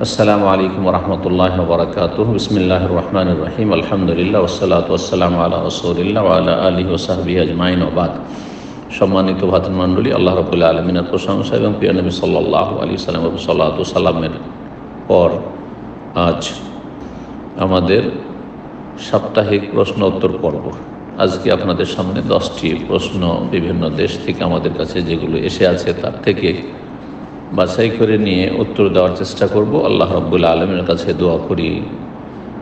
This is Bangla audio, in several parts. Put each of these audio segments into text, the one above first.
আসসালামু আলাইকুম রহমতুল্লাহি ওয়া বারাকাতুহু। বিসমিল্লাহির রহমানির রহিম। আলহামদুলিল্লাহ ওয়াসসালাতু ওয়াসসালামু আলা রাসূলিল্লাহ ওয়া আলা আলিহি ওয়া সাহবিহি আজমাইন ওয়া বাদ। সম্মানিত ভাতৃমণ্ডলী, আল্লাহ রাব্বুল আলামিনের প্রশংসা এবং প্রিয় নবী সাল্লাল্লাহু আলাইহি ওয়াসাল্লামের সালাতু সালামের পর আজ আমাদের সাপ্তাহিক প্রশ্ন উত্তর পর্ব। আজকে আপনাদের সামনে 10টি প্রশ্ন বিভিন্ন দেশ থেকে আমাদের কাছে যেগুলো এসে আছে তার থেকে বাছাই করে নিয়ে উত্তর দেওয়ার চেষ্টা করব। আল্লাহ রাব্বুল আলামিনের কাছে দোয়া করি,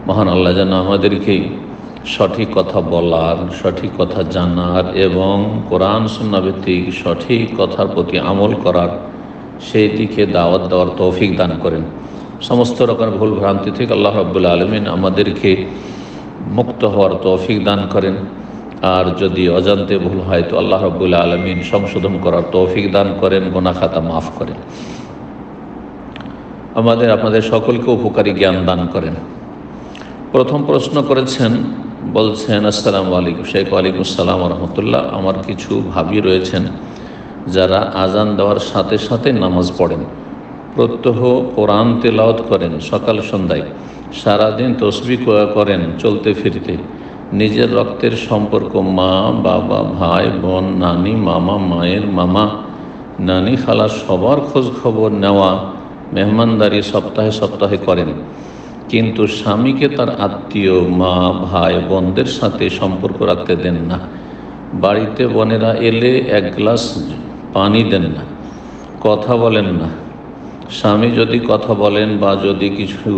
মহান আল্লাহ যেন আমাদেরকে সঠিক কথা বলার, সঠিক কথা জানার এবং কোরআন সুন্নাহ ভিত্তিক সঠিক কথার প্রতি আমল করার, সেই দিকে দাওয়াত দেওয়ার তৌফিক দান করেন। সমস্ত রকম ভুল ভ্রান্তি থেকে আল্লাহ রাব্বুল আলামিন আমাদেরকে মুক্ত হওয়ার তৌফিক দান করেন। আর যদি অজান্তে ভুল হয় তো আল্লাহ রাব্বুল আলামিন সংশোধন করার তৌফিক দান করেন, গুনাহ খাতা মাফ করেন, আপনাদের সকলকে উপকারী জ্ঞান দান করেন। প্রথম প্রশ্ন করেছেন, বলছেন আসসালামু আলাইকুম শেখ। ওয়ালাইকুম আসসালাম ওয়া রাহমাতুল্লাহ। আমার কিছু ভাবি রয়েছেন যারা আজান দেওয়ার সাথে সাথে নামাজ পড়েন, প্রত্যহ কোরআন তেলাওয়াত করেন, সকাল সন্ধ্যায় সারাদিন তসবিহ করেন চলতে ফিরতে। নিজের রক্তের সম্পর্ক, মা বাবা ভাই বোন নানি মামা মায়ের মামা নানি খালা সবার খোঁজ খবর নেওয়া, মেহমানদারি সপ্তাহে সপ্তাহে করেন, কিন্তু স্বামীকে তার আত্মীয় মা ভাই বোনদের সাথে সম্পর্ক রাখতে দেন না। বাড়িতে বোনেরা এলে এক গ্লাস পানি দেন না, কথা বলেন না। স্বামী যদি কথা বলেন বা যদি কিছু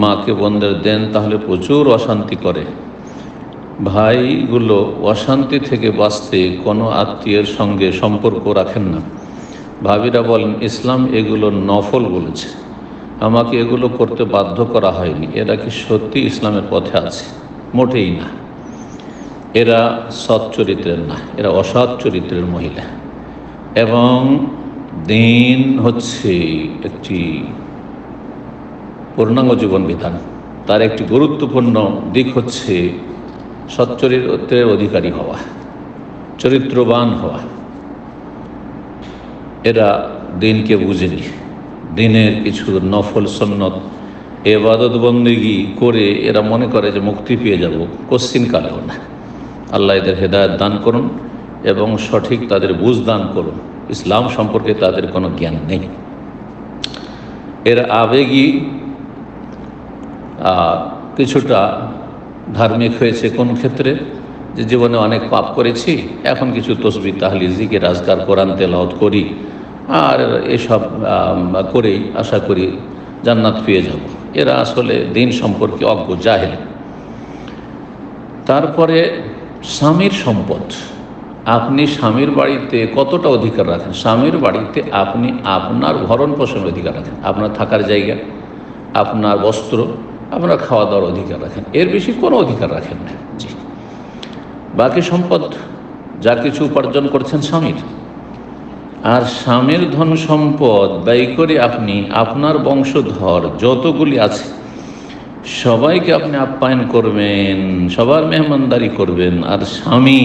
মাকে বোনদের দেন তাহলে প্রচুর অশান্তি করে। ভাইগুলো অশান্তি থেকে বাঁচতে কোনো আত্মীয়ের সঙ্গে সম্পর্ক রাখেন না। ভাবিরা বলেন ইসলাম এগুলো নফল বলেছে, আমাকে এগুলো করতে বাধ্য করা হয়নি। এরা কি সত্যি ইসলামের পথে আছে? মোটেই না। এরা সৎ চরিত্রের না, এরা অসৎ চরিত্রের মহিলা। এবং দিন হচ্ছে একটি পূর্ণাঙ্গ জীবন বিধান, তার একটি গুরুত্বপূর্ণ দিক হচ্ছে সৎ চরিত্রের অধিকারী হওয়া, চরিত্রবান হওয়া। এরা দিনকে বুঝেনি, দিনের কিছু নফল সুন্নত ইবাদত বন্দেগী করে এরা মনে করে যে মুক্তি পেয়ে যাব, কোশ্চিন কালেও না। আল্লাহ এদের হেদায়েত দান করুন এবং সঠিক তাদের বুঝ দান করুন। ইসলাম সম্পর্কে তাদের কোনো জ্ঞান নেই। এর আবেগী কিছুটা ধার্মিক হয়েছে কোন ক্ষেত্রে, যে জীবনে অনেক পাপ করেছি, এখন কিছু তসবিহ তাহলিল জিকির আজকার কোরআন তেলাওয়াত করি, আর এসব করেই আশা করি জান্নাত পেয়ে যাব। এরা আসলে দিন সম্পর্কে অজ্ঞ, জাহেল। তারপরে স্বামীর সম্পদ, আপনি স্বামীর বাড়িতে কতটা অধিকার রাখেন? স্বামীর বাড়িতে আপনি আপনার ভরণ পোষণের অধিকার রাখেন, আপনার থাকার জায়গা, আপনার বস্ত্র, আপনার খাওয়া দাওয়ার অধিকার রাখেন, এর বেশি কোনো অধিকার রাখেন না। জি, বাকি সম্পদ যা কিছু উপার্জন করছেন স্বামীর, আর স্বামীর ধন সম্পদ ব্যয় করে আপনি আপনার বংশধর যতগুলি আছে সবাইকে আপনি আপ্যায়ন করবেন, সবার মেহমানদারি করবেন। আর স্বামী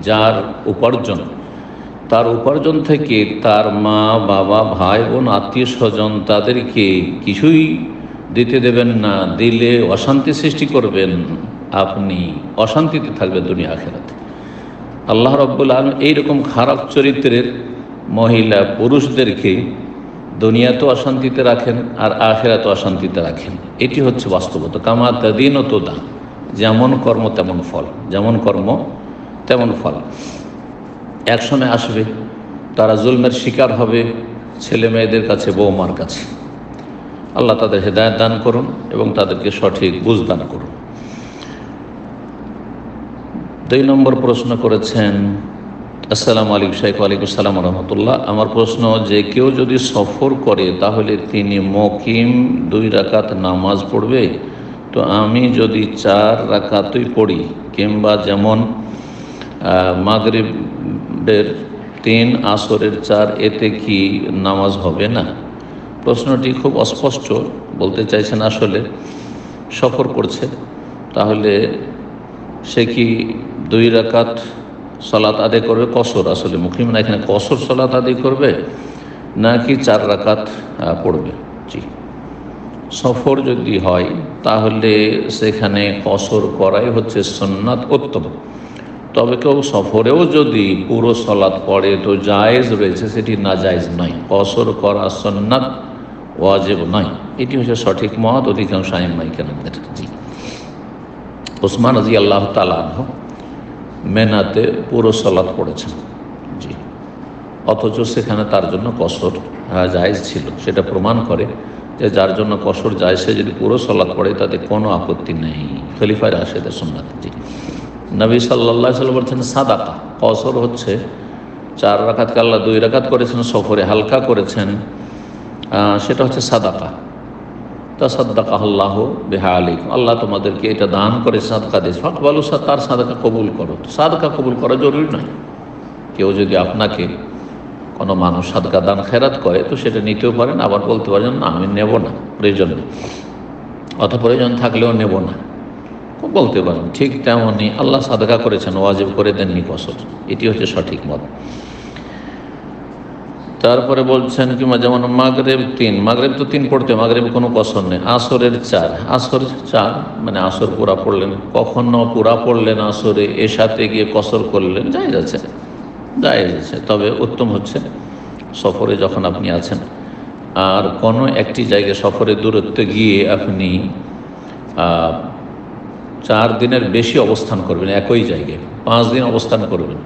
যার উপার্জন, তার উপার্জন থেকে তার মা বাবা ভাই বোন আত্মীয় স্বজন তাদেরকে কিছুই দিতে দেবেন না। দিলে অশান্তি সৃষ্টি করবেন, আপনি অশান্তিতে থাকবেন দুনিয়া আখিরাতে। আল্লাহ রাব্বুল আলামিন এইরকম খারাপ চরিত্রের মহিলা পুরুষদেরকে দুনিয়াতেও অশান্তিতে রাখেন আর আখিরাতেও অশান্তিতে রাখেন। এটি হচ্ছে বাস্তবতা। কামা তাদিন ও তোদা, যেমন কর্ম তেমন ফল, যেমন কর্ম তেমন ফল। এক সময় আসবে তারা জুলমের শিকার হবে, ছেলে মেয়েদের কাছে, বৌমার কাছে। আল্লাহ তাদের হেদায়েত দান করুন এবং তাদেরকে সঠিক বুঝ দান করুন। 2 নম্বর প্রশ্ন করেছেন, আসসালামু আলাইকুম শেখ। ওয়ালাইকুম আসসালাম ওয়া রাহমাতুল্লাহ। আমার প্রশ্ন যে কেউ যদি সফর করে তাহলে তিনি মুকিম 2 রাকাত নামাজ পড়বে, তো আমি যদি 4 রাকাতই পড়ি, কিংবা যেমন মাগরিবের 3 আসরের 4, এতে কি নামাজ হবে না? প্রশ্নটি খুব অস্পষ্ট। বলতে চাইছেন আসলে সফর করছে, তাহলে সে কি 2 রাকাত সালাত আদায় করবে কসর? আসলে মুকিম না, এখানে কসর সালাত আদায় করবে নাকি 4 রাকাত পড়বে? জি, সফর যদি হয় তাহলে সেখানে কসর করাই হচ্ছে সুন্নাত উত্তম। তবে কেউ সফরেও যদি পুরো সালাত পড়ে তো জায়েজ রয়েছে, সেটি নাজায়েজ নয়। কসর করা সুন্নাত, ওয়াজিব নয়। এটি হচ্ছে সঠিক মত অধিকাংশ আইম্মায়ে কেরামদের। জি, ওসমান রাদিয়াল্লাহু তাআলা আনহু মেনাতে পুরো সালাত পড়েছেন। জি, অথচ সেখানে তার জন্য কসর জায়েজ ছিল। সেটা প্রমাণ করে যে যার জন্য কসর যায় সে যদি পুরো সালাত পড়ে তাতে কোনো আপত্তি নেই। খলিফা রাশেদের সুন্নাত। জি, নবী সাল্লাল্লাহু আলাইহি ওয়াসাল্লাম বলছেন সাদাকা, কসর হচ্ছে 4 রাকাতকে আল্লাহ 2 রাকাত করেছেন, সফরে হালকা করেছেন, সেটা হচ্ছে সাদাকা। তাসাদ্দাকাল্লাহু বিহা আলাইকুম, আল্লাহ তোমাদেরকে এটা দান করে সাদকা দিয়েছে, ফাকবালু, তার সাদকা কবুল করো। সাদকা কবুল করা জরুরি নয়। কেউ যদি আপনাকে কোনো মানুষ সাদকা দান খেরাত করে তো সেটা নিতেও পারেন, আবার বলতে পারেন না আমি নেব না, প্রয়োজন নেই, অথবা প্রয়োজন থাকলেও নেব না, বলতে পারেন। ঠিক তেমনই আল্লাহ সাদকা করেছেন, ওয়াজিব করে দেননি কসর। এটি হচ্ছে সঠিক মত। তারপরে বলছেন কিংবা যেমন মাগরিব 3, মাগরিব তো 3 পড়তে, মাগরিব কোনো কসর নেই। আসরের 4, আসর 4 মানে আসর পুরা পড়লেন, কখনো পুরা পড়লেন আসরে, এর সাথে গিয়ে কসর করলেন, জায়েজ আছে, জায়েজ আছে। তবে উত্তম হচ্ছে সফরে যখন আপনি আছেন আর কোনো একটি জায়গায় সফরের দূরত্বে গিয়ে আপনি 4 দিনের বেশি অবস্থান করবেন, একই জায়গায় 5 দিন অবস্থান করবেন,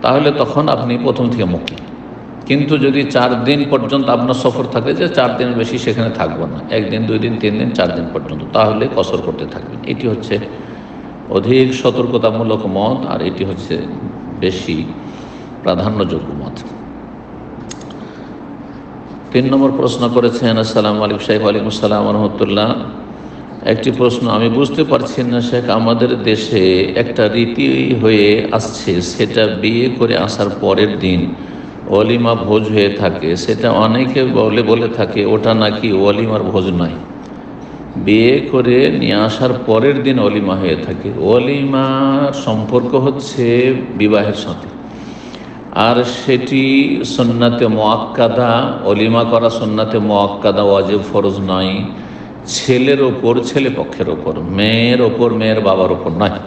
তাহলে তখন আপনি প্রথম থেকে মুক্তি। কিন্তু যদি 4 দিন পর্যন্ত আপনার সফর থাকে যে 4 দিনের বেশি সেখানে থাকবো না, 1 দিন 2 দিন 3 দিন 4 দিন পর্যন্ত, তাহলে কসর করতে থাকবেন। এটি হচ্ছে অধিক সতর্কতামূলক মত, আর এটি হচ্ছে বেশি প্রাধান্যযোগ্য মত। 3 নম্বর প্রশ্ন করেছেন, আসসালামু আলাইকুম শেখ। ওয়ালাইকুম আসসালাম ওয়া রাহমাতুল্লাহ। একটি প্রশ্ন, আমি বুঝতে পারছি না শেখ, আমাদের দেশে একটা রীতি হয়ে আসছে, সেটা বিয়ে করে আসার পরের দিন ওলিমা ভোজ হয়ে থাকে, সেটা অনেকে বলে থাকে ওটা নাকি ওলিমার ভোজ নয়। বিয়ে করে নিয়ে আসার পরের দিন ওলিমা হয়ে থাকে। ওলিমার সম্পর্ক হচ্ছে বিবাহের সাথে, আর সেটি সুন্নাতে মুআক্কাদা। ওলিমা করা সুন্নাতে মুআক্কাদা, ওয়াজিব ফরজ নয়। ছেলের ওপর, ছেলে পক্ষের ওপর, মেয়ের ওপর, মেয়ের বাবার ওপর নয়।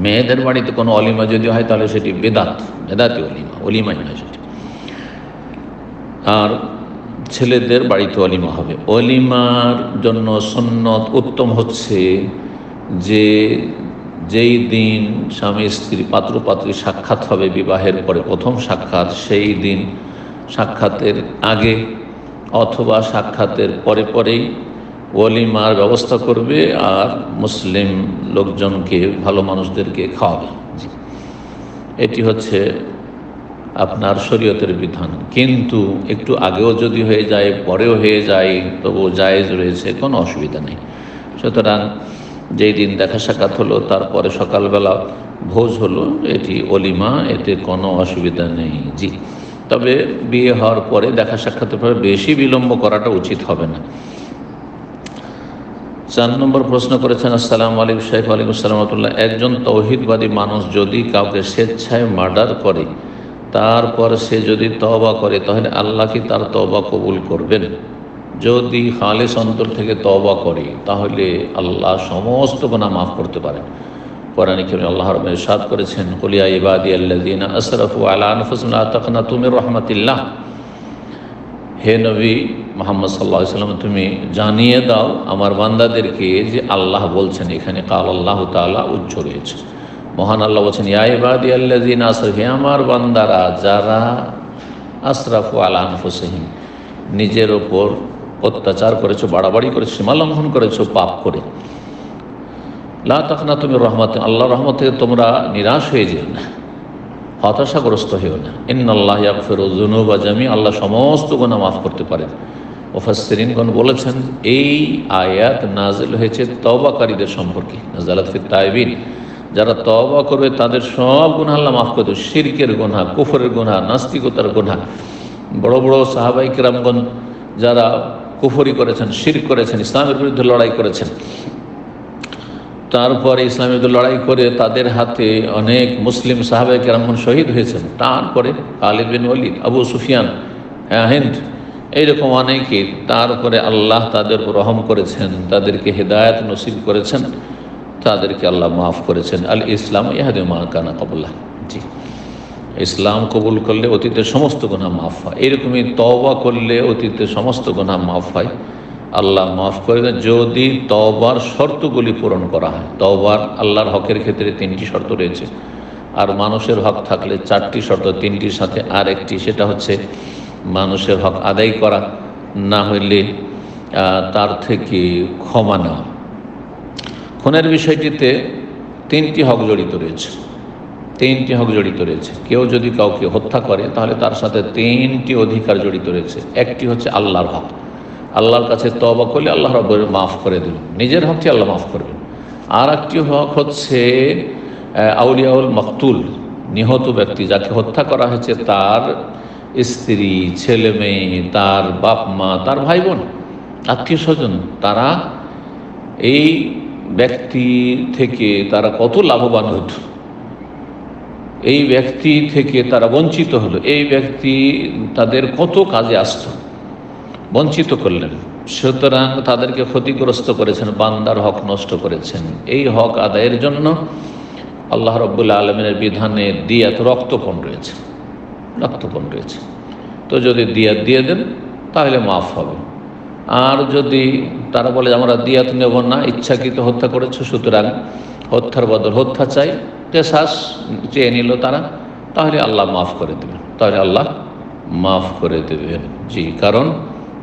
মেয়েদের বাড়িতে কোনো অলিমা যদি হয় তাহলে সেটি বেদাতি অলিমা, অলিমাই নয় সেটি। আর ছেলেদের বাড়িতে অলিমা হবে। অলিমার জন্য সুন্নত উত্তম হচ্ছে যে যেই দিন স্বামী স্ত্রী পাত্র পাত্রী সাক্ষাৎ হবে বিবাহের পরে, প্রথম সাক্ষাৎ, সেই দিন সাক্ষাতের আগে অথবা সাক্ষাতের পরেই ওলিমার ব্যবস্থা করবে আর মুসলিম লোকজনকে, ভালো মানুষদেরকে খাওয়াবে। এটি হচ্ছে আপনার শরীয়তের বিধান। কিন্তু একটু আগেও যদি হয়ে যায়, পরেও হয়ে যায়, তবু জায়েজ রয়েছে, কোনো অসুবিধা নেই। সুতরাং যেই দিন দেখা সাক্ষাৎ হলো তারপরে সকালবেলা ভোজ হলো, এটি অলিমা, এতে কোনো অসুবিধা নেই। জি, তবে বিয়ে হওয়ার পরে দেখা সাক্ষাতের পরে বেশি বিলম্ব করাটা উচিত হবে না। 4 নম্বর প্রশ্ন করেছেন, আসসালামু আলাইকুম শেখ। ওয়ালাইকুম আসসালাম ওয়া রাহমাতুল্লাহ। একজন তাওহীদবাদী মানুষ যদি কাউকে স্বেচ্ছায় মার্ডার করে, তারপর সে যদি তওবা করে, তাহলে আল্লাহ কি তার তওবা কবুল করবেন? যদি খালিস অন্তর থেকে তওবা করে তাহলে আল্লাহ সমস্ত গুনাহ মাফ করতে পারেন। কোরআনে কারীমে আল্লাহ রাব্বুল ইরশাদ করেছেন, কুল ইয়া ইবাদিয়াল্লাযীনা আসরাফু আলা আনফুসিহিম লা তাকনাতু মির রাহমাতিল্লাহ। হে নবী মুহাম্মদ সাল্লাল্লাহু আলাইহি ওয়াসাল্লাম, তুমি জানিয়ে দাও আমার বান্দাদেরকে যে আল্লাহ বলছেন, এখানে কাল আল্লাহ তাআলা উজ্জ্ব রয়েছে। মহান আল্লাহ বলছেন, ইয়া ইবাদিয়াল্লাযীনা আসরাফু, হে আমার বান্দারা যারা আসরাফু আলা আনফুসিহিম, নিজের ওপর অত্যাচার করেছো, বাড়াবাড়ি করেছো, সীমা লঙ্ঘন করেছো পাপ করে, লা তাকনাতু মির রাহমাত, আল্লাহর রহমত থেকে তোমরা নিরাশ হয়ে যেও না, হতাশাগ্রস্ত হয়েও না। ইন্নাল্লাহ ইয়াগফিরু যুনুবা জামিআ, আল্লাহ সমস্ত গুনাহ মাফ করতে পারেন। মুফাসসিরিনগণ বলেছেন এই আয়াত নাজিল হয়েছে তওবাকারীদের সম্পর্কে, নাযালাত ফিত তাইবিন, যারা তওবা করবে তাদের সব গুনাহ আল্লাহ মাফ করে দেবে। শিরকের গুনাহ, কুফরের গুনাহ, নাস্তিকতার গুনাহ। বড় বড় সাহাবায়ে কেরামগণ যারা কুফরি করেছেন, শিরক করেছেন, ইসলামের বিরুদ্ধে লড়াই করেছেন, তারপরে ইসলামের বিরুদ্ধে লড়াই করে তাদের হাতে অনেক মুসলিম সাহাবায়ে কেরামগণ শহীদ হয়েছেন। তারপরে খালিদ বিন ওয়ালিদ, আবু সুফিয়ান, হিন্দ, এইরকম অনেকে, তারপরে আল্লাহ তাদের উপর রহম করেছেন, তাদেরকে হেদায়েত নসিব করেছেন, তাদেরকে আল্লাহ মাফ করেছেন। আল ইসলাম ইয়াহদি মা কানা ক্বাবলাহ। জি, ইসলাম কবুল করলে অতীতের সমস্ত গুনাহ মাফ হয়। এরকমই তওবা করলে অতীতের সমস্ত গুনাহ মাফ হয়, আল্লাহ মাফ করে দেন, যদি তওবার শর্তগুলি পূরণ করা হয়। তওবার আল্লাহর হকের ক্ষেত্রে 3টি শর্ত রয়েছে, আর মানুষের হক থাকলে 4টি শর্ত, 3টির সাথে আর একটি, সেটা হচ্ছে মানুষের হক আদায় করা, না হইলে তার থেকে ক্ষমা নেওয়া। খুনের বিষয়টিতে 3টি হক জড়িত রয়েছে, 3টি হক জড়িত রয়েছে। কেউ যদি কাউকে হত্যা করে তাহলে তার সাথে 3টি অধিকার জড়িত রয়েছে। একটি হচ্ছে আল্লাহর হক, আল্লাহর কাছে তওবা করলে আল্লাহ রাব্বুল মাফ করে দেবেন, নিজের হকটি আল্লাহ মাফ করবেন। আর একটি হক হচ্ছে আউলিয়াউল মাকতুল, নিহত ব্যক্তি যাকে হত্যা করা হয়েছে, তার স্ত্রী, ছেলে মেয়ে, তার বাপ মা, তার ভাই বোন, আত্মীয় স্বজন, তারা এই ব্যক্তি থেকে তারা কত লাভবান হতো, এই ব্যক্তি থেকে তারা বঞ্চিত হলো, এই ব্যক্তি তাদের কত কাজে আসতো, বঞ্চিত করলেন। সুতরাং তাদেরকে ক্ষতিগ্রস্ত করেছেন, বান্দার হক নষ্ট করেছেন। এই হক আদায়ের জন্য আল্লাহ রাব্বুল আলামিনের বিধানে দিয়াত, রক্তপণ রয়েছে, রক্তপণ রয়েছে। তো যদি দিয়াত দিয়ে দেন তাহলে মাফ হবে। আর যদি তারা বলে আমরা দিয়াত নেব না, ইচ্ছাকৃত হত্যা করেছে, সুতরাং হত্যার বদল হত্যা চাই, কেসাস চেয়ে নিল তারা, তাহলে আল্লাহ মাফ করে দেবেন, তাহলে আল্লাহ মাফ করে দেবেন। জি, কারণ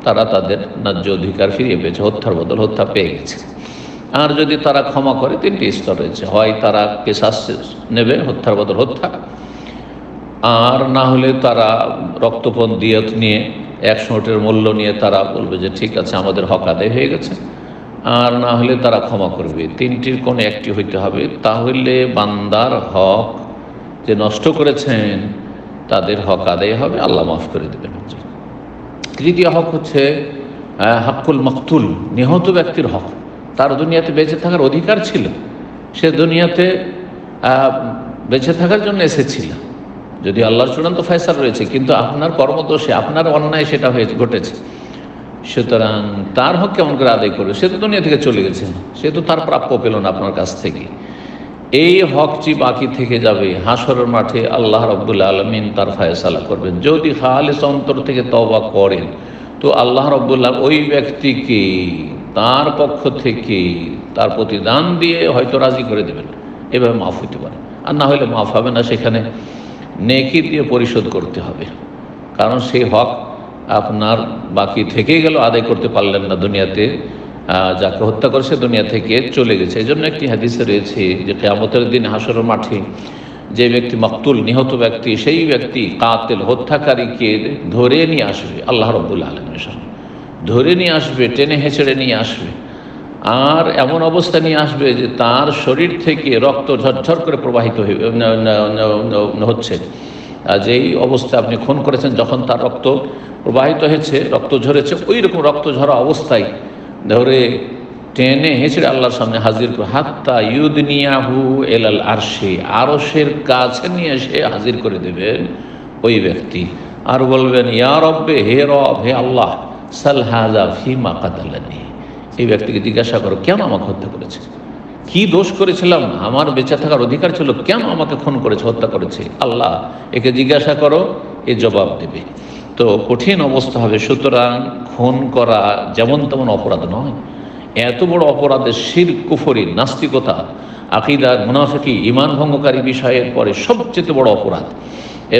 তারা তাদের ন্যায্য অধিকার ফিরিয়ে পেয়েছে, হত্যার বদল হত্যা পেয়ে গেছে। আর যদি তারা ক্ষমা করে, 3টি স্তর রয়েছে, হয় তারা কেসাস নেবে, হত্যার বদল হত্যা, আর না হলে তারা রক্তপণ দিয়ত নিয়ে 100 ওটের মূল্য নিয়ে তারা বলবে যে ঠিক আছে আমাদের হক আদায় হয়ে গেছে, আর না হলে তারা ক্ষমা করবে। 3টির কোনো একটি হইতে হবে, তাহলে বান্দার হক যে নষ্ট করেছেন তাদের হক আদায় হবে, আল্লাহ মাফ করে দেবেন। তৃতীয় হক হচ্ছে হাক্কুল মাকতুল, নিহত ব্যক্তির হক। তার দুনিয়াতে বেঁচে থাকার অধিকার ছিল, সে দুনিয়াতে বেঁচে থাকার জন্য এসেছিল, যদি আল্লাহর চূড়ান্ত ফয়সালা রয়েছে, কিন্তু আপনার কর্মদোষে, আপনার অন্যায় সেটা ঘটেছে, সুতরাং তার হক কেমন করে আদায় করবে? সে তো দুনিয়া থেকে চলে গেছে, সে তো তার প্রাপ্য পেল না আপনার কাছ থেকে। এই হকটি বাকি থেকে যাবে, হাসরের মাঠে আল্লাহ রাব্বুল আলামিন তার ফয়সালা করবেন। যদি খালিস অন্তর থেকে তওবা করেন তো আল্লাহ রাব্বুল আলামিন ওই ব্যক্তিকে তার পক্ষ থেকে তার প্রতিদান দিয়ে হয়তো রাজি করে দেবেন, এভাবে মাফ হইতে পারে। আর না হলে মাফ হবে না, সেখানে নেকি দিয়ে পরিশোধ করতে হবে, কারণ সেই হক আপনার বাকি থেকে গেল, আদায় করতে পারলেন না দুনিয়াতে, যাকে হত্যা করেছে দুনিয়া থেকে চলে গেছে। এই জন্য একটি হাদিসে রয়েছে যে কিয়ামতের দিন হাসরের মাঠে যে ব্যক্তি মাকতুল, নিহত ব্যক্তি, সেই ব্যক্তি কাতিল, হত্যাকারীকে ধরে নিয়ে আসবে আল্লাহ রাব্বুল আলামিনের সামনে, ধরে নিয়ে আসবে, টেনে হেঁচড়ে নিয়ে আসবে, আর এমন অবস্থা নিয়ে আসবে যে তার শরীর থেকে রক্ত ঝরঝর করে প্রবাহিত হচ্ছে। যেই অবস্থা আপনি খুন করেছেন, যখন তার রক্ত প্রবাহিত হয়েছে, রক্ত ঝরেছে, ওই রকম রক্ত ঝরা অবস্থায় ধরে টেনে হেঁচড়ে আল্লাহর সামনে হাজির করে, হাত্তা ইউদনিয়াহু এলাল আরশি, আরশের কাছে নিয়ে এসে হাজির করে দেবেন ওই ব্যক্তি, আর বলবেন ইয়া রব্বে, হে রব, হে আল্লাহ, সাল হাযা ফিমা কাতালানি, এই ব্যক্তিকে জিজ্ঞাসা করো কেন আমাকে হত্যা করেছে, কি দোষ করেছিলাম, আমার বেঁচে থাকার অধিকার ছিল, কেন আমাকে খুন করেছে, হত্যা করেছে, আল্লাহ একে জিজ্ঞাসা করো, এ জবাব দেবে। তো কঠিন অবস্থা হবে। সুতরাং খুন করা যেমন তেমন অপরাধ নয়, এত বড় অপরাধের শিরক, কুফরি, নাস্তিকতা, আকীদা, মুনাফিকি, ঈমান ভঙ্গকারী বিষয়ের পরে সবচেয়ে বড় অপরাধ,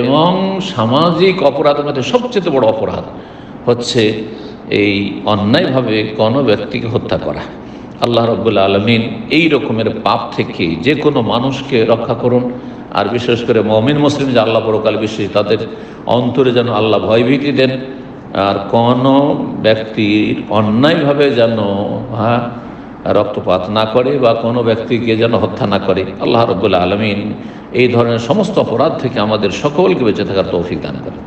এবং সামাজিক অপরাধের মধ্যে সবচেয়ে বড় অপরাধ হচ্ছে এই অন্যায়ভাবে কোনো ব্যক্তিকে হত্যা করা। আল্লাহ রাব্বুল আলামিন এই রকমের পাপ থেকে যে কোনো মানুষকে রক্ষা করুন, আর বিশেষ করে মুমিন মুসলিম যে আল্লাহ পরকাল বিশ্বাসী, তাদের অন্তরে যেন আল্লাহ ভয়ভীতি দেন, আর কোনো ব্যক্তির অন্যায়ভাবে যেন রক্তপাত না করে বা কোনো ব্যক্তিকে যেন হত্যা না করে। আল্লাহ রাব্বুল আলামিন এই ধরনের সমস্ত অপরাধ থেকে আমাদের সকলকে বেঁচে থাকার তৌফিক দান করেন।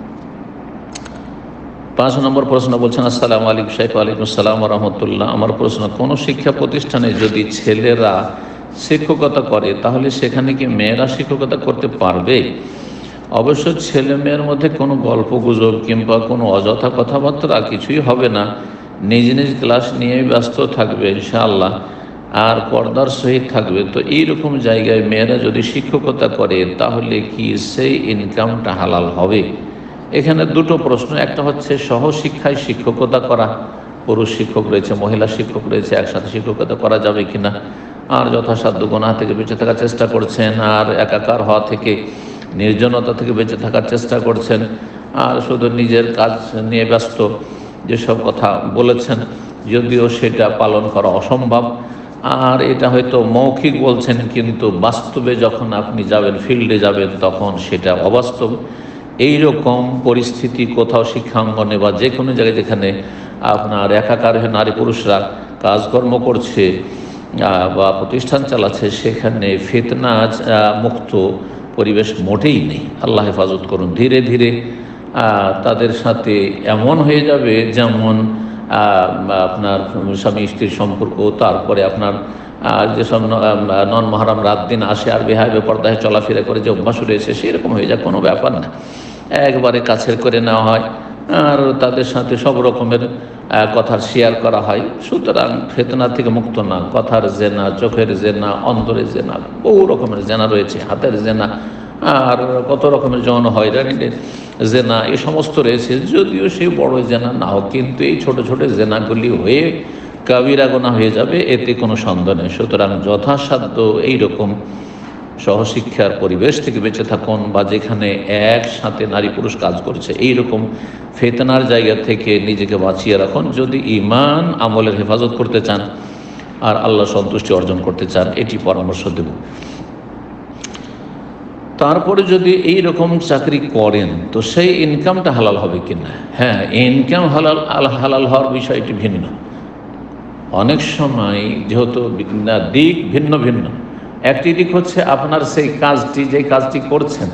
5 নম্বর প্রশ্ন বলছেন, আসসালামু আলাইকুম শাইখ। ওয়ালাইকুম আসসালাম ওয়া রাহমাতুল্লাহ। আমার প্রশ্ন, কোনো শিক্ষা প্রতিষ্ঠানে যদি ছেলেরা শিক্ষকতা করে তাহলে সেখানে কি মেয়েরা শিক্ষকতা করতে পারবে? অবশ্য ছেলে মেয়ের মধ্যে কোনো গল্প গুজব কিংবা কোনো অযথা কথাবার্তা কিছুই হবে না, নিজ নিজ ক্লাস নিয়ে ব্যস্ত থাকবে ইনশাআল্লাহ, আর পর্দার সহিত থাকবে। তো এইরকম জায়গায় মেয়েরা যদি শিক্ষকতা করে তাহলে কি সেই ইনকামটা হালাল হবে? এখানে দুটো প্রশ্ন। একটা হচ্ছে সহশিক্ষায় শিক্ষকতা করা, পুরুষ শিক্ষক রয়েছে, মহিলা শিক্ষক রয়েছে, একসাথে শিক্ষকতা করা যাবে কিনা। আর যথাসাধ্য গুনাহ থেকে বেঁচে থাকার চেষ্টা করছেন, আর একাকার হওয়া থেকে, নির্জনতা থেকে বেঁচে থাকার চেষ্টা করছেন, আর শুধু নিজের কাজ নিয়ে ব্যস্ত, যেসব কথা বলেছেন যদিও সেটা পালন করা অসম্ভব। আর এটা হয়তো মৌখিক বলছেন, কিন্তু বাস্তবে যখন আপনি যাবেন, ফিল্ডে যাবেন, তখন সেটা অবাস্তব। এই রকম পরিস্থিতি কোথাও শিক্ষাঙ্গনে বা যে কোনো জায়গায় যেখানে আপনার একাকার হয়ে নারী পুরুষরা কাজকর্ম করছে বা প্রতিষ্ঠান চালাচ্ছে, সেখানে ফিতনা মুক্ত পরিবেশ মোটেই নেই। আল্লাহ হেফাজত করুন। ধীরে ধীরে তাদের সাথে এমন হয়ে যাবে যেমন আপনার স্বামী স্ত্রীর সম্পর্ক, তারপরে আপনার যেসব নন মহরম রাত দিন আসে আর বেহায় বেপরদায় চলাফেরা করে যে অভ্যাস রয়েছে, সেরকম হয়ে যায়। কোনো ব্যাপার না, একবারে কাছের করে নেওয়া হয় আর তাদের সাথে সব রকমের কথার শেয়ার করা হয়। সুতরাং ফিতনা থেকে মুক্ত না। কথার জেনা, চোখের জেনা, অন্তরের জেনা, বহু রকমের জেনা রয়েছে, হাতের জেনা, আর কত রকমের যৌন হয়রানির জেনা, এই সমস্ত রয়েছে। যদিও সে বড় জেনা না হোক, কিন্তু এই ছোট ছোট জেনাগুলি হয়ে কাবিরা গুনাহ হয়ে যাবে, এতে কোনো সন্দেহ নেই। সুতরাং যথাসাধ্য এইরকম সহশিক্ষার পরিবেশ থেকে বেঁচে থাকুন, বা যেখানে একসাথে নারী পুরুষ কাজ করছে এইরকম ফিতনার জায়গা থেকে নিজেকে বাঁচিয়ে রাখুন, যদি ঈমান আমলের হেফাজত করতে চান আর আল্লাহ সন্তুষ্টি অর্জন করতে চান। এটি পরামর্শ দেব। তারপরে যদি এই রকম চাকরি করেন তো সেই ইনকামটা হালাল হবে কিনা? হ্যাঁ, ইনকাম হালাল হওয়ার বিষয়টি ভিন্ন। অনেক সময় যেহেতু দিক ভিন্ন ভিন্ন, একটি দিক হচ্ছে আপনার সেই কাজটি, যে কাজটি করছেন,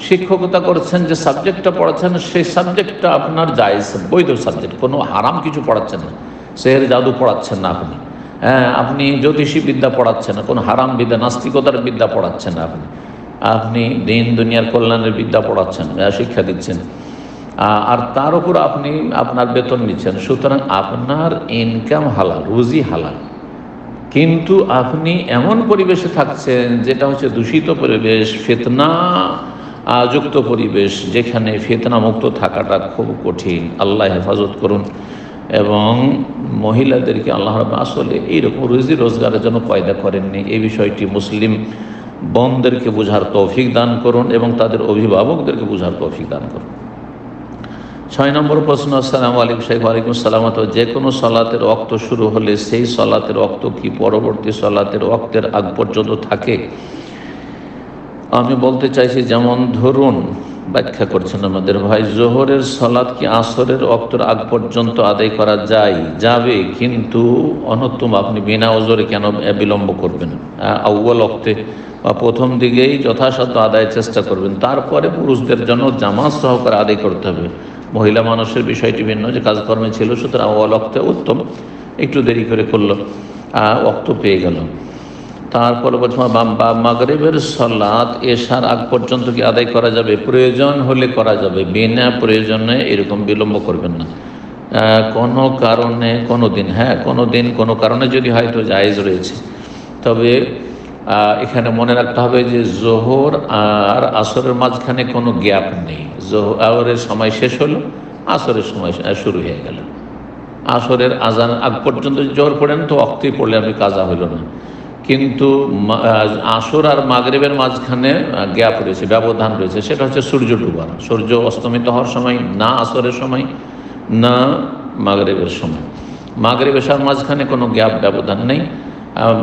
শিক্ষকতা করছেন, যে সাবজেক্টটা পড়াচ্ছেন সেই সাবজেক্টটা আপনার জায়েজ বৈধ সাবজেক্ট, কোনো হারাম কিছু পড়াচ্ছেন না, সেহের জাদু পড়াচ্ছেন না আপনি, আপনি জ্যোতিষী বিদ্যা পড়াচ্ছেন না, কোনো হারাম বিদ্যা, নাস্তিকতার বিদ্যা পড়াচ্ছেন না আপনি দিন দুনিয়ার কল্যাণের বিদ্যা পড়াচ্ছেন, শিক্ষা দিচ্ছেন, আর তার উপর আপনি আপনার বেতন নিচ্ছেন। সুতরাং আপনার ইনকাম হালাল, রুজি হালাল, কিন্তু আপনি এমন পরিবেশে থাকছেন যেটা হচ্ছে দূষিত পরিবেশ, ফিতনা যুক্ত পরিবেশ, যেখানে ফিতনা মুক্ত থাকাটা খুব কঠিন। আল্লাহ হেফাজত করুন। এবং মহিলাদেরকে আল্লাহ রাব্বুল আসলে এইরকম রুজি রোজগারের জন্য পয়দা করেননি, এই বিষয়টি মুসলিম বোনদেরকে বোঝার তৌফিক দান করুন এবং তাদের অভিভাবকদেরকে বোঝার তৌফিক দান করুন। 6 নম্বর প্রশ্ন। আসসালামু আলাইকুম শেখ। ওয়ালাইকুম সালাম। যে কোনো সলাতের ওয়াক্ত শুরু হলে সেই সলাতের ওয়াক্ত কি পরবর্তী সলাতের ওয়াক্তের আগ পর্যন্ত থাকে? আমি বলতে চাইছি, যেমন ধরুন, ব্যাখ্যা করছেন আমাদের ভাই, জোহরের সলাত কি আসরের ওয়াক্তের আগ পর্যন্ত আদায় করা যাবে, কিন্তু অনুত্তম আপনি বিনা ওজরে কেন বিলম্ব করবেন? আউয়াল ওয়াক্তে বা প্রথম দিকেই যথাসাধ্য আদায়ের চেষ্টা করবেন, তারপরে পুরুষদের জন্য জামাত সহকারে আদায় করতে হবে। মহিলা মানুষের বিষয়টি ভিন্ন, যে কাজকর্মে ছিল, সুতরাং আউয়াল ওয়াক্তে উত্তম, একটু দেরি করে করলো, ওয়াক্ত পেয়ে গেল। তারপরে মাগরিবের সালাত এশার আগ পর্যন্ত কি আদায় করা যাবে? প্রয়োজন হলে করা যাবে, বিনা প্রয়োজনে এরকম বিলম্ব করবেন না। কোনো কারণে কোনো দিন, কোনো কারণে যদি হয়তো জায়েজ রয়েছে, তবে এখানে মনে রাখতে হবে যে জোহর আর আসরের মাঝখানে কোনো গ্যাপ নেই। জোহরের সময় শেষ হলো, আসরের সময় শুরু হয়ে গেল। আসরের আজান আগ পর্যন্ত জোহর পড়েন তো ওয়াক্তেই পড়লে আপনি কাজা হইল না, কিন্তু আসর আর মাগরিবের মাঝখানে গ্যাপ রয়েছে, ব্যবধান রয়েছে, সেটা হচ্ছে সূর্য ডুবার, সূর্য অস্তমিত হওয়ার সময়, না আসরের সময় না মাগরিবের সময়। মাগরিব এশার মাঝখানে কোনো গ্যাপ, ব্যবধান নেই।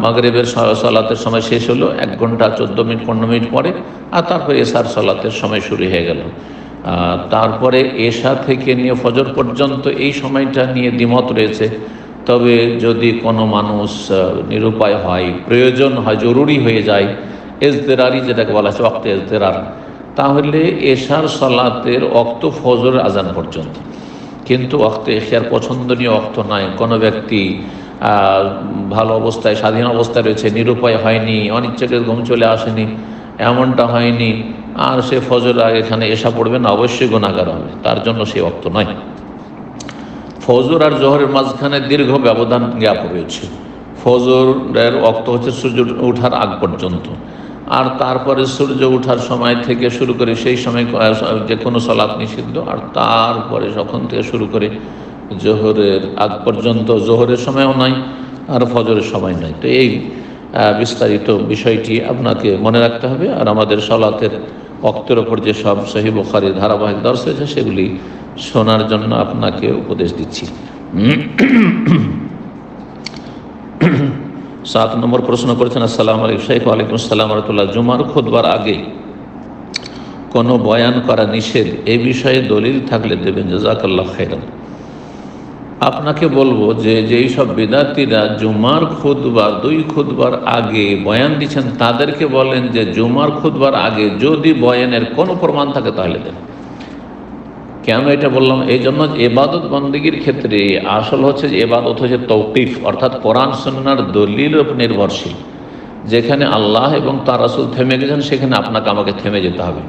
মাগরিবের সলাতের সময় শেষ হলো 1 ঘন্টা 14 মিনিট 15 মিনিট পরে, আর তারপরে এশার সলাতের সময় শুরু হয়ে গেল। তারপরে এশা থেকে নিয়ে ফজর পর্যন্ত এই সময়টা নিয়ে দ্বিমত রয়েছে। তবে যদি কোনো মানুষ নিরুপায় হয়, প্রয়োজন হয়, জরুরি হয়ে যায়, এজতেরারি যেটাকে বলা হচ্ছে ওয়াক্তে এজতেরার, তাহলে এশার সলাতের ওয়াক্ত ফজর আজান পর্যন্ত। কিন্তু ওয়াক্তে এশার পছন্দনীয় ওয়াক্ত নয়। কোনো ব্যক্তি ভালো অবস্থায়, স্বাধীন অবস্থায় রয়েছে, নিরুপায় হয়নি, অনিচ্ছাকে ঘুম চলে আসেনি, এমনটা হয়নি, আর সে ফজর আগে এখানে এশা পড়বে না, অবশ্যই গুনাহগার হবে, তার জন্য সে ওয়াক্ত নয়। ফজর আর জোহরের মাঝখানে দীর্ঘ ব্যবধান গ্যাপ রয়েছে। ফজরের ওয়াক্ত হচ্ছে সূর্য ওঠার আগ পর্যন্ত, আর তারপরে সূর্য ওঠার সময় থেকে শুরু করে সেই সময় যে কোনো সালাত নিষিদ্ধ, আর তারপরে যখন থেকে শুরু করে জোহরের আগ পর্যন্ত জোহরের সময়ও নাই আর ফজরের সময় নাই। তো এই বিস্তারিত বিষয়টি আপনাকে মনে রাখতে হবে। আর আমাদের সালাতের ওয়াক্তের ওপর যে সব সহিহ বুখারীর ধারাবাহিক দর্শ আছে সেগুলি শোনার জন্য আপনাকে উপদেশ দিচ্ছি। 7 নম্বর প্রশ্ন করেছেন, আসসালামু আলাইকুম শাইখ। ওয়ালাইকুম আসসালাম ওয়া রাহমাতুল্লাহ। জুমার খুতবার আগে কোনো বয়ান করা নিষেধ, এই বিষয়ে দলিল থাকলে দেবেন, জাযাকাল্লাহ খাইরান। আপনাকে বলবো যে যেই সব বিদাতীরা জুমার খুতবার 2 খুতবার আগে বয়ান দিচ্ছেন, তাদেরকে বলেন যে জুমার খুতবার আগে যদি বয়ানের কোনো প্রমাণ থাকে তাহলে দেন। কেন এটা বললাম? এই জন্য ইবাদত বন্দেগীর ক্ষেত্রে আসল হচ্ছে যে ইবাদত হচ্ছে তৌকিফ, অর্থাৎ কোরআন সুন্নাহর দলিলের উপর নির্ভরশীল। যেখানে আল্লাহ এবং তার রাসূল থেমে গেছেন সেখানে আপনাকে আমাকে থেমে যেতে হবে।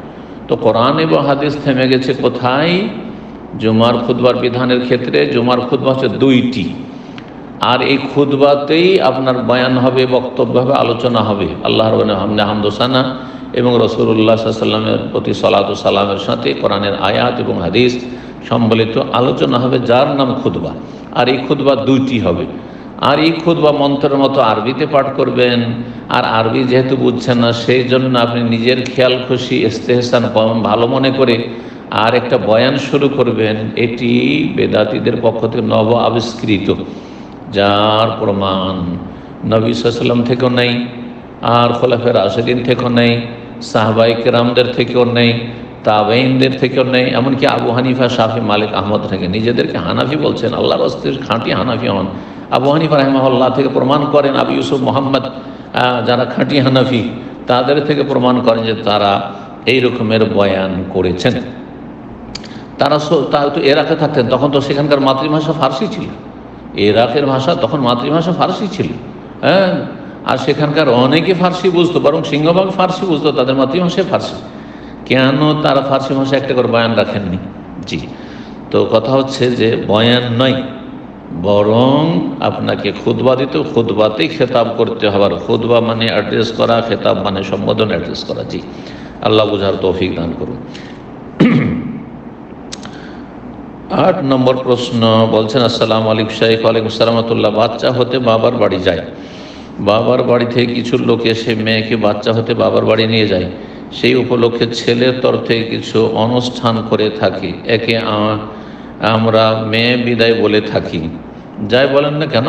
তো কোরআন এবং হাদিস থেমে গেছে কোথায়? জুমার খুতবার বিধানের ক্ষেত্রে। জুমার খুতবা হচ্ছে 2টি, আর এই খুতবাতেই আপনার বয়ান হবে, বক্তব্য হবে, আলোচনা হবে আল্লাহর হামদোসানা এবং রাসূলুল্লাহ সাল্লাল্লাহু আলাইহি ওয়াসাল্লামের প্রতি সালাত ও সালামের সাথে কোরআনের আয়াত এবং হাদিস সম্বলিত আলোচনা হবে, যার নাম খুতবা। আর এই খুতবা 2টি হবে। আর এই খুতবা মন্ত্রের মতো আরবিতে পাঠ করবেন। আর আরবি যেহেতু বুঝছেন না, সেই জন্য আপনি নিজের খেয়াল খুশি ইস্তেহসান ভালো মনে করে আর একটা বয়ান শুরু করবেন। এটি বেদাতীদের পক্ষ থেকে নব আবিষ্কৃত, যার প্রমাণ নবী সাল্লাল্লাহু আলাইহি ওয়াসাল্লাম থেকেও নেই, আর খোলাফায়ে রাশিদিন থেকেও নেই, সাহাবায়ে কেরামদের থেকেও নেই, তাবেঈনদের থেকেও নেই, এমনকি আবু হানিফা, শাফি, মালিক, আহমদ থেকে। নিজেদেরকে হানাফি বলছেন, আল্লাহর রাস্তায় খাঁটি হানাফি হন। আবু হানিফা রাহিমাহুল্লাহ থেকে প্রমাণ করেন, আবু ইউসুফ মোহাম্মদ, যারা খাঁটি হানাফি, তাদের থেকে প্রমাণ করেন যে তারা এই রকমের বয়ান করেছেন। তারা তো ইরাকে থাকতেন, তখন তো সেখানকার মাতৃভাষা ফার্সি ছিল। ইরাকের ভাষা তখন মাতৃভাষা ফার্সি ছিল, হ্যাঁ। আর সেখানকার অনেকে ফার্সি বুঝতো, বরং সিংহভাগ ফার্সি বুঝতো, তাদের মাতৃভাষায় ফার্সি। কেন তারা ফার্সি ভাষা একটা করে বয়ান রাখেননি? জি, তো কথা হচ্ছে যে বয়ান নয়, বরং আপনাকে খুতবা দিতে, খুতবাতেই খেতাব করতে হবে। আর খুতবা মানে অ্যাড্রেস করা, খেতাব মানে সম্বোধন, অ্যাড্রেস করা। জি, আল্লাহ বুঝার তৌফিক দান করুন। 8 নম্বর প্রশ্ন বলছেন, আসসালামু আলাইকুম শাইখ। ওয়ালাইকুম আসসালাম ওয়া রাহমাতুল্লাহ। বাচ্চা হতে বাবার বাড়ি যায়, বাবার বাড়ি থেকে কিছু লোক এসে মেয়েকে বাচ্চা হতে বাবার বাড়ি নিয়ে যায়। সেই উপলক্ষে ছেলের তরফ থেকে কিছু অনুষ্ঠান করে থাকি, একে আমরা মেয়ে বিদায় বলে থাকি। যাই বলেন না কেন,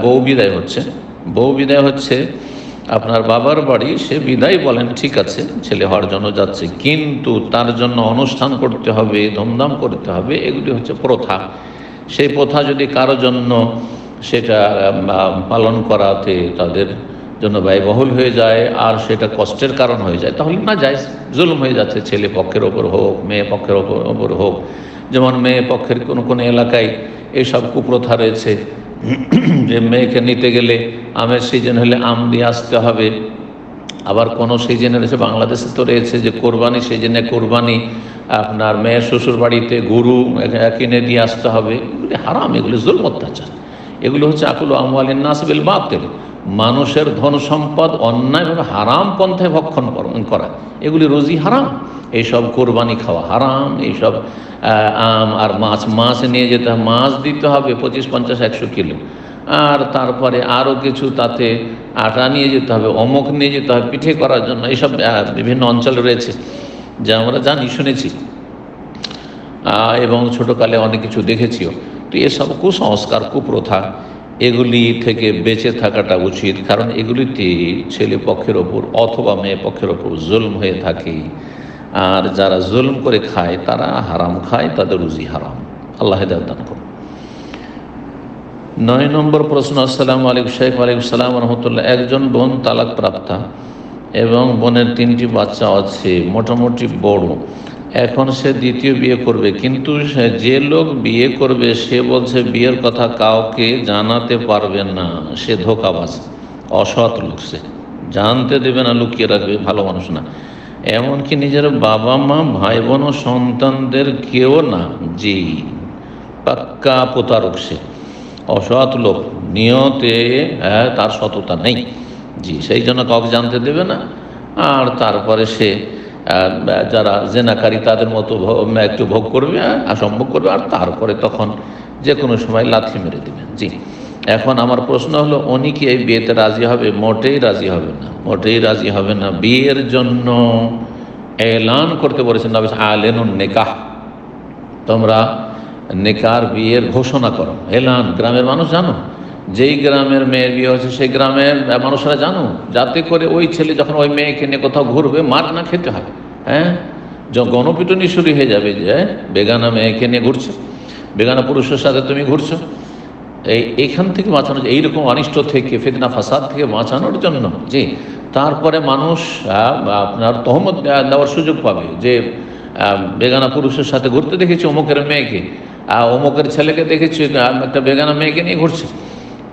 বউ বিদায় হচ্ছে, বউ বিদায় হচ্ছে আপনার বাবার বাড়ি, সে বিদায় বলেন, ঠিক আছে, ছেলে হওয়ার জন্য যাচ্ছে, কিন্তু তার জন্য অনুষ্ঠান করতে হবে, ধুমধাম করতে হবে, এগুলি হচ্ছে প্রথা। সেই প্রথা যদি কারো জন্য সেটা পালন করাতে তাদের জন্য ব্যয়বহুল হয়ে যায় আর সেটা কষ্টের কারণ হয়ে যায়, তাহলে না যায়, জুলুম হয়ে যাচ্ছে ছেলে পক্ষের ওপর হোক, মেয়ে পক্ষের ওপর হোক। যেমন মেয়ে পক্ষের কোনো কোনো এলাকায় এইসব কুপ্রথা রয়েছে যে মেয়েকে নিতে গেলে আমের সিজন হলে আম দিয়ে আসতে হবে। আবার কোনো সিজনে রয়েছে, বাংলাদেশে তো রয়েছে যে কোরবানি সিজনে কোরবানি আপনার মেয়ের শ্বশুর বাড়িতে গরু কিনে দিয়ে আসতে হবে। এগুলি হারাম, এগুলি জুলম, অত্যাচার। এগুলো হচ্ছে আকুলু আমওয়ালিন নাস বিল বাতিল, মানুষের ধন সম্পদ অন্যায়ভাবে হারাম পন্থায় ভক্ষণ করা, এগুলি রোজই হারাম। এইসব কোরবানি খাওয়া হারাম। এইসব আম আর মাছ নিয়ে যেতে হবে, মাছ দিতে হবে 25, 50, 100 কিলো। আর তারপরে আরও কিছু তাতে আটা নিয়ে যেতে হবে, অমুক নিয়ে যেতে হবে পিঠে করার জন্য। এইসব বিভিন্ন অঞ্চলে রয়েছে, যা আমরা জানি, শুনেছি এবং ছোটোকালে অনেক কিছু দেখেছিও। তো এসব কুসংস্কার, কুপ্রথা, এগুলি থেকে বেঁচে থাকাটা উচিত, কারণ এগুলিতে ছেলে পক্ষের ওপর অথবা মেয়ে পক্ষের ওপর জুলম হয়ে থাকে। আর যারা জুলম করে খায় তারা হারাম খায়, তাদের রুজি হারাম। আল্লাহ হেদায়েত দান করুন। 9 নম্বর প্রশ্ন, আসসালামু আলাইকুম শাইখ। ওয়ালাইকুম আসসালাম ওয়া রাহমাতুল্লাহ। একজন বোন তালাক প্রাপ্তা এবং বোনের 3টি বাচ্চা আছে, মোটামুটি বড়। এখন সে দ্বিতীয় বিয়ে করবে, কিন্তু যে লোক বিয়ে করবে সে বলছে বিয়ের কথা কাউকে জানাতে পারবে না, সে ধোঁকাবাজ, অসৎ লোক, সে জানতে দেবে না, লুকিয়ে রাখবে, ভালো মানুষ না। এমনকি নিজের বাবা মা, ভাই বোন ও সন্তানদের কেউ না। জি, পাক্কা প্রতারক সে, অসৎ লোক, নিয়তে তার সততা নেই। জি, সেই জন্য কাউকে জানতে দেবে না। আর তারপরে সে যারা জেনাকারী তাদের মতো একটু ভোগ করবে, অসম্ভব করবে, আর তারপরে তখন যে কোনো সময় লাথি মেরে দেবেন। জি, এখন আমার প্রশ্ন হলো, উনি কি এই বিয়েতে রাজি হবে? মোটেই রাজি হবে না, মোটেই রাজি হবে না। বিয়ের জন্য এলান করতে বলেছেন নবী, আলেনুন নিকাহ, তোমরা নেকার বিয়ের ঘোষণা করো। এলান, গ্রামের মানুষ জানো, যেই গ্রামের মেয়ের বিয়ে হচ্ছে সেই গ্রামের মানুষরা জানো, যাতে করে ওই ছেলে যখন ওই মেয়েকে নিয়ে কোথাও ঘুরবে মার না খেতে হয়। হ্যাঁ, গণপিটুনি শুরু হয়ে যাবে যে বেগানা মেয়েকে নিয়ে ঘুরছে, বেগানা পুরুষের সাথে তুমি ঘুরছো। এইখান থেকে বাঁচানো, এইরকম অনিষ্ট থেকে, ফিতনা ফাসাদ থেকে বাঁচানোর জন্য। জি, তারপরে মানুষ আপনার তহমত দেওয়ার সুযোগ পাবে যে বেগানা পুরুষের সাথে ঘুরতে দেখেছি অমুকের মেয়েকে, অমুকের ছেলেকে দেখেছি একটা বেগানা মেয়েকে নিয়ে ঘুরছে।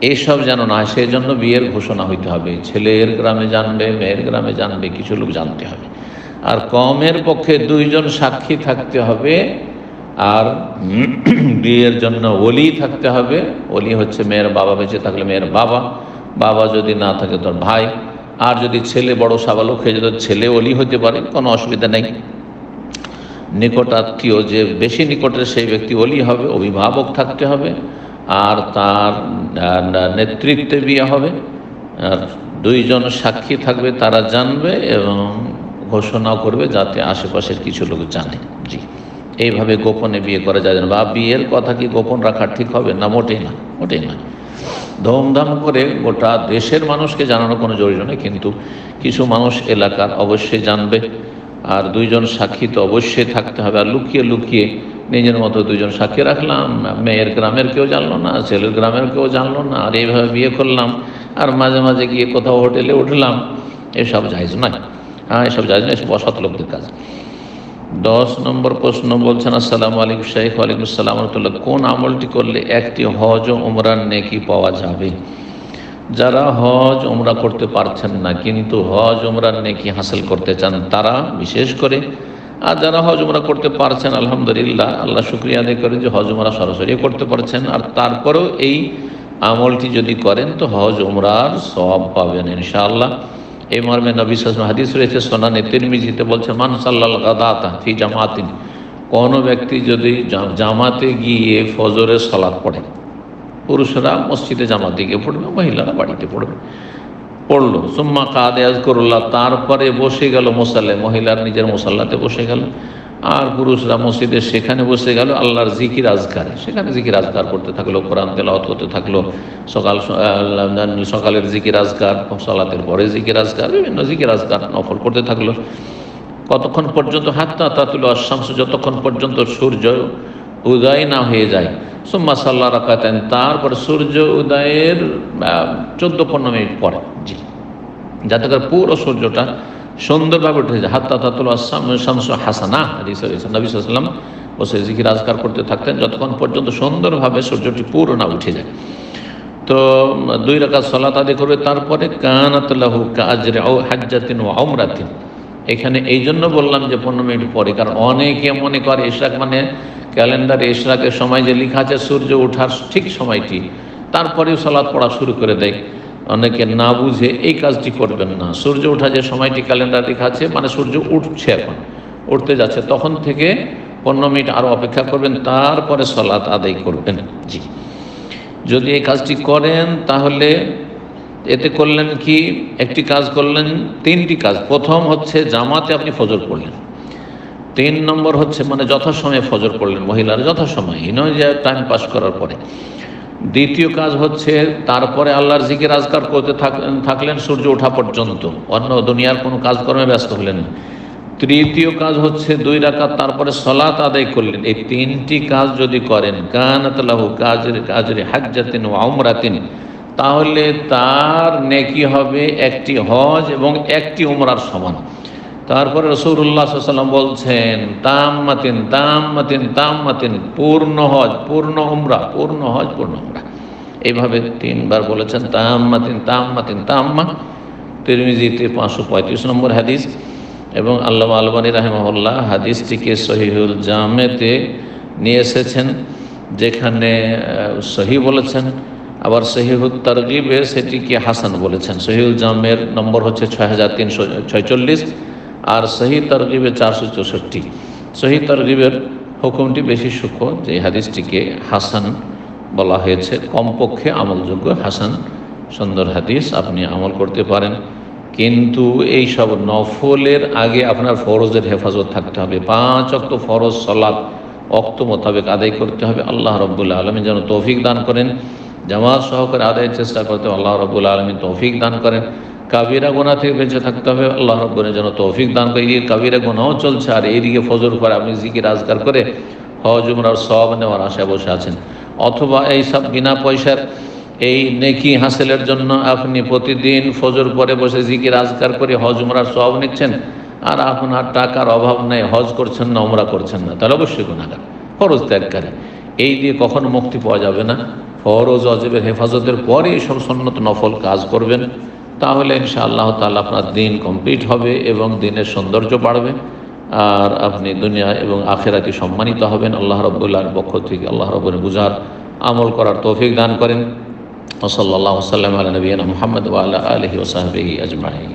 এইসব যেন না হয়, সেই জন্য বিয়ের ঘোষণা হইতে হবে। ছেলের গ্রামে জানবে, মেয়ের গ্রামে জানবে, কিছু লোক জানতে হবে। আর কমের পক্ষে 2 জন সাক্ষী থাকতে হবে। আর বিয়ের জন্য ওলি থাকতে হবে। ওলি হচ্ছে মেয়ের বাবা, বেঁচে থাকলে মেয়ের বাবা, বাবা যদি না থাকে তোর ভাই। আর যদি ছেলে বড় সাবালক হয়ে যেত, ছেলে ওলি হতে পারে, কোনো অসুবিধা নেই। নিকট আত্মীয় যে বেশি নিকটের সেই ব্যক্তি ওলি হবে। অভিভাবক থাকতে হবে, আর তার নেতৃত্বে বিয়ে হবে। আর 2 জন সাক্ষী থাকবে, তারা জানবে এবং ঘোষণা করবে যাতে আশেপাশের কিছু লোক জানে। জি, এইভাবে গোপনে বিয়ে করা যায় না। বা বিয়ের কথা কি গোপন রাখা ঠিক হবে? না, মোটেই না, মোটেই না। ধুমধাম করে গোটা দেশের মানুষকে জানানো কোনো জরুরি নয়, কিন্তু কিছু মানুষ এলাকার অবশ্যই জানবে। আর 2 জন সাক্ষী তো অবশ্যই থাকতে হবে। আর লুকিয়ে লুকিয়ে নিজের মতো 2 জন সাক্ষী রাখলাম, মেয়ের গ্রামের কেউ জানলো না, ছেলের গ্রামের কেউ জানলো না, আর এইভাবে বিয়ে করলাম। আর মাঝে মাঝে গিয়ে কোথাও হোটেলে উঠলাম, এসব জায়েজ নয়। হ্যাঁ, এসব জায়েজ নয়, এসব অসৎ লোকদের কাজ। 10 নম্বর প্রশ্ন বলছেন, আসসালামু আলাইকুম শেখ। ওয়ালাইকুম আসসালাম রাহমাতুল্লাহ। কোন আমলটি করলে একটি হজ ও উমরার নেকি পাওয়া যাবে? যারা হজ উমরা করতে পারছেন না কিন্তু হজ উমরার নেকি হাসিল করতে চান তারা বিশেষ করে, আর যারা হজ উমরা করতে পারছেন আলহামদুলিল্লাহ, আল্লাহ শুকরিয়া আদায় করেন যে হজ উমরা সরাসরি করতে পারছেন। আর তারপরেও এই আমলটি যদি করেন তো হজ উমরার সওয়াব পাবেন ইনশাআল্লাহ। এই মর্মে নবী সাল্লাল্লাহু আলাইহি ওয়াসাল্লাম হাদিস রয়েছে সুনানে তিরমিজিতে, বলছেন মান সাল্লাল গাদাতা ফি জামাতিন, কোনো ব্যক্তি যদি জামাতে গিয়ে ফজরের সালাত পড়ে, পুরুষরা মসজিদে জামাতে গিয়ে পড়বে, মহিলারা বাড়িতে পড়লো, সুম্মা কাদে আযকুরুল্লাহ, তারপরে বসে গেল মুসাল্লায়, মহিলার নিজের মুসাল্লাতে বসে গেল, আর পুরুষরা মসজিদে সেখানে বসে গেল আল্লাহর জিকির আজকারে, সেখানে জিকির আজকার করতে থাকলো, কোরআন তেলাওয়াত করতে থাকলো, সকালের জিকির আজকার, সালাতের পরে জিকির আজকার, বিভিন্ন জিকির আজকার নফল করতে থাকলো। কতক্ষণ পর্যন্ত? হাত্তা তাতুল আশ-শামস, যতক্ষণ পর্যন্ত সূর্য উদয় না হয়ে যায়। সুম্মা সাল্লা রাকাতাইন, তারপরে সূর্য উদয়ের 14-15 মিনিট পরে। জি, যাতে করে পুরো সূর্যটা সুন্দরভাবে উঠে যায়। হাত্তা তাতুল আশ-শামস হাসানা, হাদিস রয়েছে নবী সাল্লাল্লাহু আলাইহি ওয়াসাল্লাম বসে জিকির আজকার করতে থাকতেন যতক্ষণ পর্যন্ত সুন্দরভাবে সূর্যটি পুরো না উঠে যায়। তো 2 রাকাত সালাত আদায় করবে, তারপরে কানাত লাহু কাআজরি হাজ্জাতিন ওয়া উমরাতিন। এখানে এই জন্য বললাম যে 15 মিনিট পরে, কারণ অনেকে মনে করে ইশরাক মানে ক্যালেন্ডারে ইশরাকের সময় যে লেখা আছে সূর্য ওঠার ঠিক সময়টি, তারপরেও সালাত পড়া শুরু করে দেয়। অনেকে না বুঝে এই কাজটি করবেন না। সূর্য ওঠা যে সময়টি ক্যালেন্ডার লেখা আছে মানে সূর্য উঠছে, এখন উঠতে যাচ্ছে, তখন থেকে 15 মিনিট আরও অপেক্ষা করবেন, তারপরে সালাত আদায় করবেন। জি, যদি এই কাজটি করেন তাহলে এতে করলেন কি, একটি কাজ করলেন, 3টি কাজ। প্রথম হচ্ছে জামাতে আপনি ফজর পড়লেন। 3 নম্বর হচ্ছে মানে যথাসময়ে ফজর পড়লেন, মহিলারা যথাসময়, নয় যে টাইম পাস করার পরে। দ্বিতীয় কাজ হচ্ছে তারপরে আল্লাহর জিকির আজকার করতে থাকলেন সূর্য ওঠা পর্যন্ত, অন্য দুনিয়ার কোনো কাজকর্মে ব্যস্ত হলেন না। তৃতীয় কাজ হচ্ছে 2 রাকাত তারপরে সালাত আদায় করলেন। এই 3টি কাজ যদি করেন, কানাত লাহু কাজরি হাজ্জাতিন ওয়া উমরাতিন, তাহলে তার নেকি হবে একটি হজ এবং একটি উমরার সমান। তারপরে রাসূলুল্লাহ সাল্লাল্লাহু আলাইহি ওয়াসাল্লাম বলছেন তাম্মাতিন তাম্মাতিন তাম্মাতিন, পূর্ণ হজ পূর্ণ উমরা, পূর্ণ হজ পূর্ণ উমরা, এইভাবে 3 বার বলেছেন তাম্মাতিন তাম্মাতিন তাম্মা। তিরমিজিতে 535 নম্বর হাদিস। এবং আল্লামা আলবানী রাহিমাহুল্লাহ হাদিসটিকে সহিহুল জামেতে নিয়ে এসেছেন, যেখানে সহি বলেছেন, আবার সহিহুত তারগিবে সেটিকে হাসান বলেছেন। সহিহুল জামের নম্বর হচ্ছে 6346 আর সহি তারগিবে 464। সহি তারগিবের হুকুমটি বেশি সূক্ষ্ম, যে হাদিসটিকে হাসান বলা হয়েছে, কমপক্ষে আমলযোগ্য হাসান সুন্দর হাদিস, আপনি আমল করতে পারেন। কিন্তু এই সব নফলের আগে আপনার ফরজের হেফাজত থাকতে হবে। 5 ওয়াক্ত ফরজ সালাত ওয়াক্ত মোতাবেক আদায় করতে হবে। আল্লাহ রাব্বুল আলামিন যেন তৌফিক দান করেন। জামাত সহকারে আদায়ের চেষ্টা করতে হবে, আল্লাহ রাব্বুল আলামিন তৌফিক দান করেন। কাবিরা গুনাহ থেকে বেঁচে থাকতে হবে, আল্লাহ রাব্বুল যেন তৌফিক দান করে। এই কাবিরা গুনাহও চলছে আর এইদিকে ফজর করে আপনি জিকির আজকার করে হজ উমরার সওয়াব নেওয়ার আশায় বসে আছেন, অথবা এই সব বিনা পয়সার এই নেকি হাসিলের জন্য আপনি প্রতিদিন ফজর পরে বসে জিকির আজকার করে হজ উমরার সওয়াব নিচ্ছেন, আর আপনার টাকার অভাব নেই, হজ করছেন না, উমরা করছেন না, তাহলে অবশ্যই গুনাহগার, ফরজ ত্যাগকারী। এই দিয়ে কখনো মুক্তি পাওয়া যাবে না। ফরজ ওয়াজিবের হেফাজতের পরে এইসব সুন্নত নফল কাজ করবেন, তাহলে ইনশাআল্লাহ তাআলা আপনার দিন কমপ্লিট হবে এবং দিনের সৌন্দর্য বাড়বে, আর আপনি দুনিয়া এবং আখিরাতে সম্মানিত হবেন আল্লাহ রাব্বুল পক্ষ থেকে। আল্লাহ রাব্বুল বুঝার আমল করার তৌফিক দান করেন। ওয়া সাল্লাল্লাহু আলা নবিয়িনা মুহাম্মদ ওয়া আলা আলিহি ওয়া সাহবিহি আজমাইন।